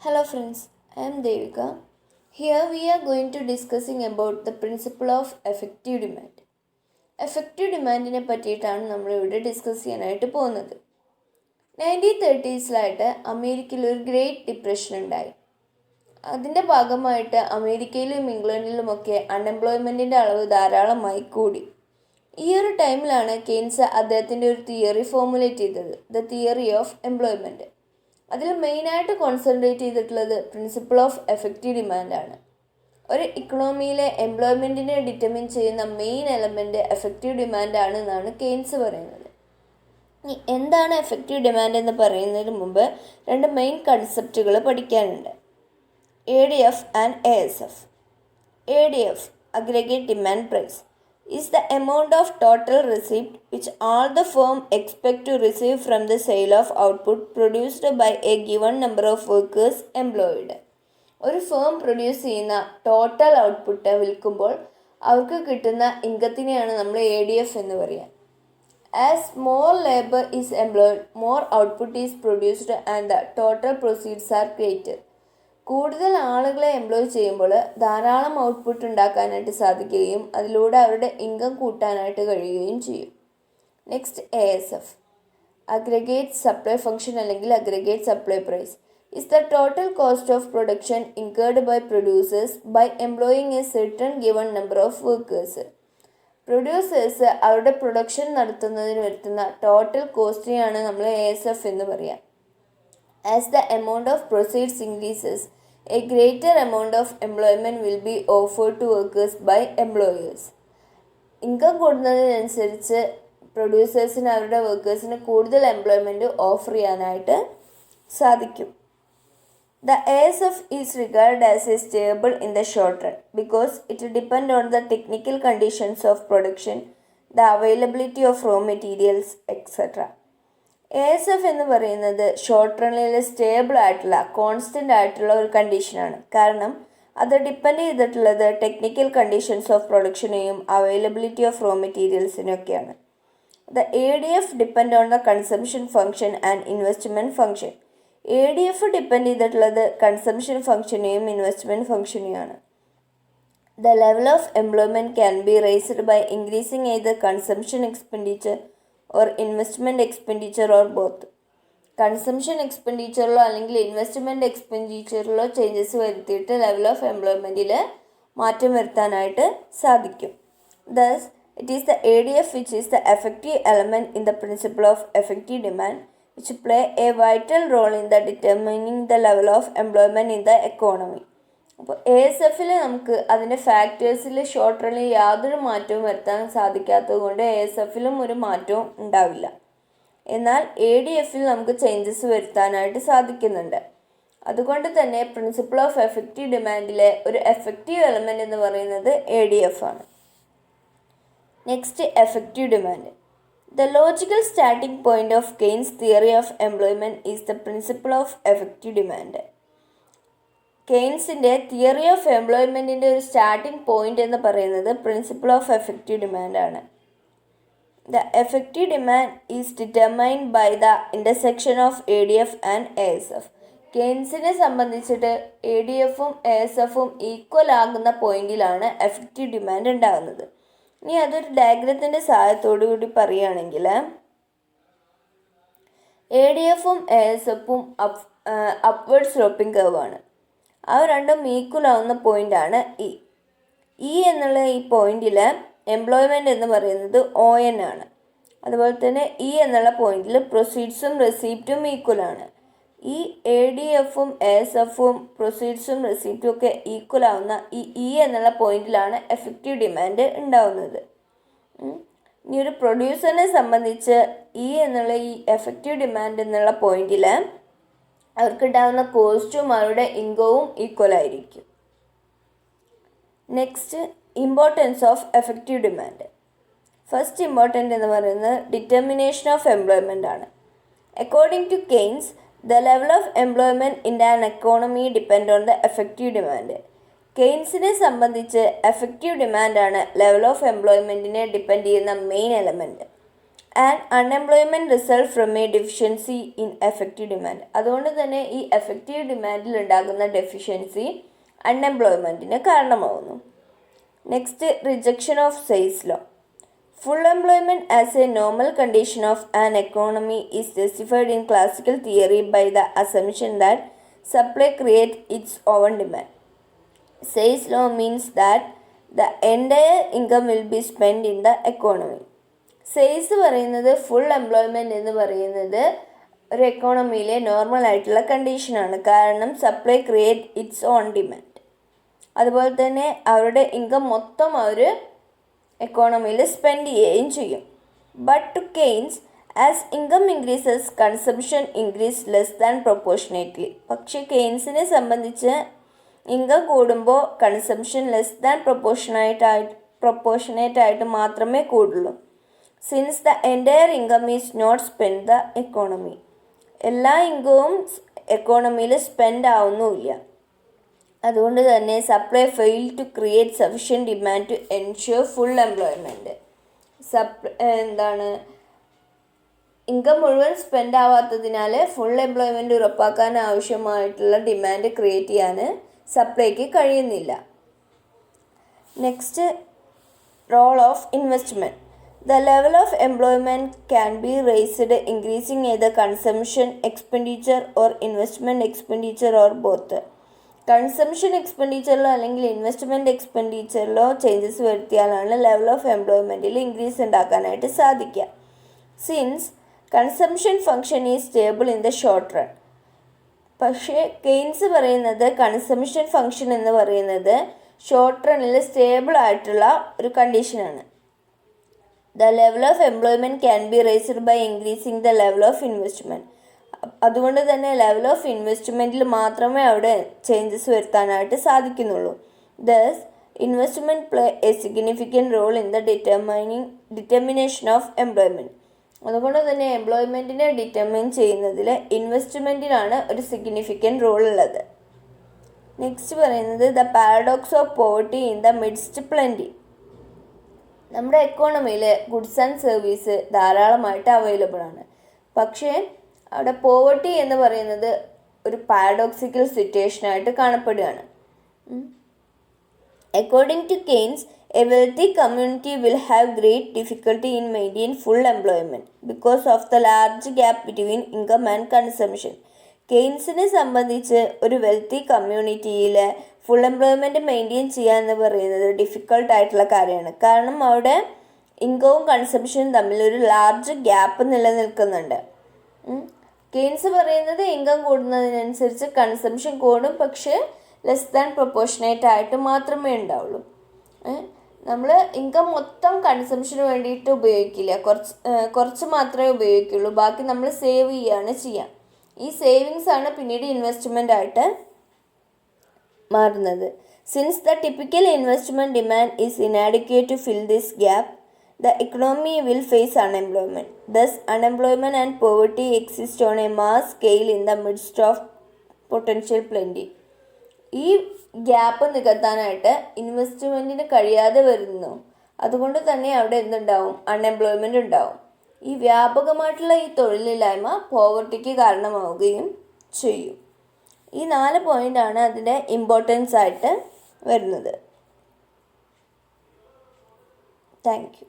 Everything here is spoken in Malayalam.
Hello friends, I am Devika. Here we are going to discussing about the principle of effective demand. Effective ഡിമാൻഡിനെ പറ്റിയിട്ടാണ് നമ്മളിവിടെ ഡിസ്കസ് ചെയ്യാനായിട്ട് പോകുന്നത്. 1930s അമേരിക്കയിൽ ഒരു ഗ്രേറ്റ് ഡിപ്രഷൻ ഉണ്ടായി. അതിൻ്റെ ഭാഗമായിട്ട് അമേരിക്കയിലും ഇംഗ്ലണ്ടിലുമൊക്കെ അൺഎംപ്ലോയ്മെൻറ്റിൻ്റെ അളവ് ധാരാളമായി കൂടി. ഈ ഒരു ടൈമിലാണ് കെയ്ൻസ് അദ്ദേഹത്തിൻ്റെ ഒരു തിയറി ഫോർമുലേറ്റ് ചെയ്തത്, ദ തിയറി ഓഫ് എംപ്ലോയ്മെൻറ്റ്. അതിൽ മെയിനായിട്ട് കോൺസെൻട്രേറ്റ് ചെയ്തിട്ടുള്ളത് പ്രിൻസിപ്പിൾ ഓഫ് എഫക്റ്റീവ് ഡിമാൻഡാണ്. ഒരു ഇക്കണോമിയിലെ എംപ്ലോയ്മെൻറ്റിനെ ഡിറ്റർമിൻ ചെയ്യുന്ന മെയിൻ എലമെൻറ്റ് എഫക്റ്റീവ് ഡിമാൻഡാണ് എന്നാണ് കെയ്ൻസ് പറയുന്നത്. ഇനി എന്താണ് എഫക്റ്റീവ് ഡിമാൻഡ് എന്ന് പറയുന്നതിന് മുമ്പ് രണ്ട് മെയിൻ കൺസെപ്റ്റുകൾ പഠിക്കാനുണ്ട്. ADF and ASF. ADF, aggregate demand price, is the amount of total receipt which all the firm expect to receive from the sale of output produced by a given number of workers employed. ഒരു ഫേം പ്രൊഡ്യൂസ് ചെയ്യുന്ന ടോട്ടൽ ഔട്ട്പുട്ട് വിൽക്കുമ്പോൾ അവർക്ക് കിട്ടുന്ന ഇൻകത്തിനെയാണ് നമ്മൾ ADF എന്ന് പറയുക. As more labour is employed, more output is produced and the total proceeds are greater. കൂടുതൽ ആളുകളെ എംപ്ലോയ് ചെയ്യുമ്പോൾ ധാരാളം ഔട്ട്പുട്ട് ഉണ്ടാക്കാനായിട്ട് സാധിക്കുകയും അതിലൂടെ അവരുടെ ഇൻകം കൂട്ടാനായിട്ട് കഴിയുകയും ചെയ്യും. Next ASF, aggregate supply function അല്ലെങ്കിൽ aggregate supply price, is the total cost of production incurred by producers by employing a certain given number of workers. Producers അവരുടെ പ്രൊഡക്ഷൻ നടത്തുന്നതിന് വരുത്തുന്ന ടോട്ടൽ കോസ്റ്റിനെയാണ് നമ്മൾ ASF എന്ന് പറയുക. As the amount of proceeds increases, a greater amount of employment will be offered to workers by employers. Income കൂടുന്നതിനനുസരിച്ച് പ്രൊഡ്യൂസേഴ്സിന് അവരുടെ വർക്കേഴ്സിന് കൂടുതൽ എംപ്ലോയ്മെൻറ്റ് ഓഫർ ചെയ്യാനായിട്ട് സാധിക്കും. The ASF is regarded as a stable in the short run because it depends on the technical conditions of production, the availability of raw materials, etc. ASF എന്ന് പറയുന്നത് ഷോർട്ട് റണ്ണിൽ സ്റ്റേബിൾ ആയിട്ടുള്ള കോൺസ്റ്റൻ്റ് ആയിട്ടുള്ള ഒരു കണ്ടീഷനാണ്. കാരണം അത് ഡിപ്പെൻഡ് ചെയ്തിട്ടുള്ളത് ടെക്നിക്കൽ കണ്ടീഷൻസ് ഓഫ് പ്രൊഡക്ഷനെയും അവൈലബിലിറ്റി ഓഫ് റോ മെറ്റീരിയൽസിനൊക്കെയാണ്. The ADF depend on the consumption function and investment function. ADF depend ചെയ്തിട്ടുള്ളത് കൺസംഷൻ ഫംഗ്ഷനെയും ഇൻവെസ്റ്റ്മെൻറ്റ് ഫംഗ്ഷനെയാണ്. The level of employment can be raised by increasing either consumption expenditure or investment expenditure or both. Consumption എക്സ്പെൻഡിച്ചറിലോ അല്ലെങ്കിൽ ഇൻവെസ്റ്റ്മെൻറ്റ് എക്സ്പെൻഡിച്ചറിലോ ചേഞ്ചസ് വരുത്തിയിട്ട് ലെവൽ ഓഫ് എംപ്ലോയ്മെൻറ്റിൽ മാറ്റം വരുത്താനായിട്ട് സാധിക്കും. Thus it is the ADF which is the effective element in the principle of effective demand which play a vital role in the determining the level of employment in the economy. അപ്പോൾ ASFൽ നമുക്ക് അതിൻ്റെ ഫാക്ടേഴ്സിൽ ഷോർട്ട് റണ്ണിൽ യാതൊരു മാറ്റവും വരുത്താൻ സാധിക്കാത്തത് കൊണ്ട് ASFലും ഒരു മാറ്റവും ഉണ്ടാവില്ല. എന്നാൽ ADFൽ നമുക്ക് ചേഞ്ചസ് വരുത്താനായിട്ട് സാധിക്കുന്നുണ്ട്. അതുകൊണ്ട് തന്നെ പ്രിൻസിപ്പിൾ ഓഫ് എഫക്റ്റീവ് ഡിമാൻഡിലെ ഒരു എഫക്റ്റീവ് എലമെൻറ്റ് എന്ന് പറയുന്നത് ADF ആണ്. Next effective demand. The logical starting point of Keynes theory of employment is the principle of effective demand. കെയ്ൻസിൻ്റെ തിയറി ഓഫ് എംപ്ലോയ്മെൻറ്റിൻ്റെ ഒരു സ്റ്റാർട്ടിംഗ് പോയിന്റ് എന്ന് പറയുന്നത് പ്രിൻസിപ്പിൾ ഓഫ് എഫക്റ്റീവ് ഡിമാൻഡാണ്. The effective demand is determined by the intersection of ADF and ASF. കെയ്ൻസിനെ സംബന്ധിച്ചിട്ട് ADFും ASFും ഈക്വൽ ആകുന്ന പോയിന്റിലാണ് എഫക്റ്റീവ് ഡിമാൻഡ് ഉണ്ടാകുന്നത്. ഇനി അതൊരു ഡയഗ്രത്തിൻ്റെ സഹായത്തോടു കൂടി പറയുകയാണെങ്കിൽ ADFും ASFും അപ്വേർഡ് സ്ലോപ്പിംഗ് കർവാണ്. അവ രണ്ടും ഈക്വൽ ആവുന്ന പോയിൻ്റാണ് E എന്നുള്ള ഈ പോയിന്റിൽ എംപ്ലോയ്മെൻറ്റ് എന്ന് പറയുന്നത് ON ആണ്. അതുപോലെ തന്നെ E എന്നുള്ള പോയിന്റിൽ പ്രൊസീഡ്സും റെസീപ്റ്റും ഈക്വലാണ്. ഈ ADFും ASFും പ്രൊസീഡ്സും റെസീപ്റ്റും ഒക്കെ ഈക്വൽ ആവുന്ന ഈ എന്നുള്ള പോയിന്റിലാണ് എഫക്റ്റീവ് ഡിമാൻഡ് ഉണ്ടാവുന്നത്. ഇനി ഒരു പ്രൊഡ്യൂസറിനെ സംബന്ധിച്ച് എന്നുള്ള ഈ എഫക്റ്റീവ് ഡിമാൻഡ് എന്നുള്ള പോയിന്റിൽ അവർക്കുണ്ടാകുന്ന കോസ്റ്റും അവരുടെ ഇൻകവും ഈക്വൽ ആയിരിക്കും. Next importance of effective demand. First important എന്ന് പറയുന്നത് ഡിറ്റർമിനേഷൻ ഓഫ് എംപ്ലോയ്മെൻ്റ് ആണ്. According to Keynes, the level of employment in an economy depend on the effective demand. കെയ്ൻസിനെ സംബന്ധിച്ച് എഫക്റ്റീവ് ഡിമാൻഡാണ് ലെവൽ ഓഫ് എംപ്ലോയ്മെൻറ്റിനെ ഡിപ്പെൻഡ് ചെയ്യുന്ന main element. And unemployment result from a deficiency in effective demand. അതുകൊണ്ട് തന്നെ ഈ എഫക്റ്റീവ് ഡിമാൻഡിൽ ഉണ്ടാകുന്ന ഡെഫിഷ്യൻസി അൺഎംപ്ലോയ്മെൻറ്റിന് കാരണമാകുന്നു. Next, rejection of sales law. Full employment as a normal condition of an economy is justified in classical theory by the assumption that supply creates its own demand. Say's law means that the entire income will be spent in the economy. Says പറയുന്നത് ഫുൾ എംപ്ലോയ്മെൻറ്റ് എന്ന് പറയുന്നത് ഒരു എക്കോണമിയിലെ നോർമൽ ആയിട്ടുള്ള കണ്ടീഷനാണ്. കാരണം supply create its own demand. അതുപോലെ തന്നെ അവരുടെ ഇൻകം മൊത്തം അവർ എക്കോണമിയിൽ സ്പെൻഡ് ചെയ്യുകയും ചെയ്യും. But to Keynes, as income increases consumption increase less than proportionately. പക്ഷേ കെയ്ൻസിനെ സംബന്ധിച്ച് ഇൻകം കൂടുമ്പോൾ കൺസംഷൻ ലെസ് ദാൻ പ്രൊപ്പോർഷനേറ്റ് ആയിട്ട് മാത്രമേ കൂടുള്ളൂ. Since the entire income is not spend the economy. എല്ലാ ഇൻകവും എക്കോണമിയിൽ സ്പെൻഡ് ആവുന്നുമില്ല. അതുകൊണ്ട് തന്നെ supply fail to create sufficient demand to ensure full employment. Income മുഴുവൻ സ്പെൻഡ് ആവാത്തതിനാൽ ഫുൾ എംപ്ലോയ്മെൻറ്റ് ഉറപ്പാക്കാൻ ആവശ്യമായിട്ടുള്ള ഡിമാൻഡ് ക്രിയേറ്റ് ചെയ്യാൻ സപ്ലൈക്ക് കഴിയുന്നില്ല. Next, role of investment. The level of employment can be raised increasing either consumption expenditure or investment expenditure or both. Consumption എക്സ്പെൻഡിച്ചറിലോ അല്ലെങ്കിൽ ഇൻവെസ്റ്റ്മെൻറ്റ് എക്സ്പെൻഡിച്ചറിലോ ചേഞ്ചസ് വരുത്തിയാലാണ് ലെവൽ ഓഫ് എംപ്ലോയ്മെൻറ്റിൽ ഇൻക്രീസ് ഉണ്ടാക്കാനായിട്ട് സാധിക്കുക. Since consumption function is stable in the short run. പക്ഷേ കെയ്ൻസ് പറയുന്നത് കൺസംഷൻ ഫങ്ഷൻ എന്ന് പറയുന്നത് ഷോർട്ട് റണ്ണിൽ സ്റ്റേബിൾ ആയിട്ടുള്ള ഒരു കണ്ടീഷനാണ്. The level of employment can be raised by increasing the level of investment. അതുകൊണ്ട് തന്നെ ലെവൽ ഓഫ് ഇൻവെസ്റ്റ്മെൻറ്റിൽ മാത്രമേ അവിടെ ചേഞ്ചസ് വരുത്താനായിട്ട് സാധിക്കുന്നുള്ളൂ. Thus investment play a significant role in the determination of employment. അതുകൊണ്ട് തന്നെ എംപ്ലോയ്മെൻറ്റിനെ ഡിറ്റർമിൻ ചെയ്യുന്നതിൽ ഇൻവെസ്റ്റ്മെൻറ്റിനാണ് ഒരു സിഗ്നിഫിക്കൻറ്റ് റോൾ ഉള്ളത്. നെക്സ്റ്റ് പറയുന്നത് the paradox of poverty in the midst plenty. നമ്മുടെ എക്കോണമിയിൽ ഗുഡ്സ് ആൻഡ് സർവീസ് ധാരാളമായിട്ട് അവൈലബിൾ ആണ്. പക്ഷേ അവിടെ പോവർട്ടി എന്ന് പറയുന്നത് ഒരു പാരഡോക്സിക്കൽ സിറ്റുവേഷനായിട്ട് കാണപ്പെടുകയാണ്. According to Keynes, a wealthy community will have great difficulty in maintain full employment because of the large gap between income and consumption. കെയ്ൻസിനെ സംബന്ധിച്ച് ഒരു വെൽത്തി കമ്മ്യൂണിറ്റിയിൽ ഫുൾ എംപ്ലോയ്മെൻറ്റ് മെയിൻറ്റെയിൻ ചെയ്യുക എന്ന് പറയുന്നത് ഡിഫിക്കൾട്ടായിട്ടുള്ള കാര്യമാണ്. കാരണം അവിടെ ഇൻകവും കൺസംഷനും തമ്മിലൊരു ലാർജ് ഗ്യാപ്പ് നിലനിൽക്കുന്നുണ്ട്. കെയ്ൻസ് പറയുന്നത് ഇൻകം കൂടുന്നതിനനുസരിച്ച് കൺസംഷൻ കൂടും, പക്ഷേ ലെസ് ദാൻ പ്രൊപ്പോർഷനേറ്റ് ആയിട്ട് മാത്രമേ ഉണ്ടാവുള്ളൂ. നമ്മൾ ഇൻകം മൊത്തം കൺസംഷന് വേണ്ടിയിട്ട് ഉപയോഗിക്കില്ല, കുറച്ച് മാത്രമേ ഉപയോഗിക്കുള്ളൂ. ബാക്കി നമ്മൾ സേവ് ചെയ്യുകയാണ് ചെയ്യുക. ഈ സേവിങ്സ് ആണ് പിന്നീട് ഇൻവെസ്റ്റ്മെൻ്റ് ആയിട്ട് മാറുന്നത്. Since the typical investment demand is inadequate to fill this gap, the economy will face unemployment. Thus, unemployment and poverty exist on a mass scale in the midst of potential plenty. ഈ ഗ്യാപ്പ് നികത്താനായിട്ട് ഇൻവെസ്റ്റ്മെൻറ്റിന് കഴിയാതെ വരുന്നു. അതുകൊണ്ട് തന്നെ അവിടെ എന്തുണ്ടാവും? അൺഎംപ്ലോയ്മെൻ്റ് ഉണ്ടാവും. ഈ വ്യാപകമായിട്ടുള്ള ഈ തൊഴിലില്ലായ്മ പോവർട്ടിക്ക് കാരണമാവുകയും ചെയ്യും. ഈ 4 പോയിൻ്റാണ് അതിൻ്റെ ഇമ്പോർട്ടൻസ് ആയിട്ട് വരുന്നത്. Thank you.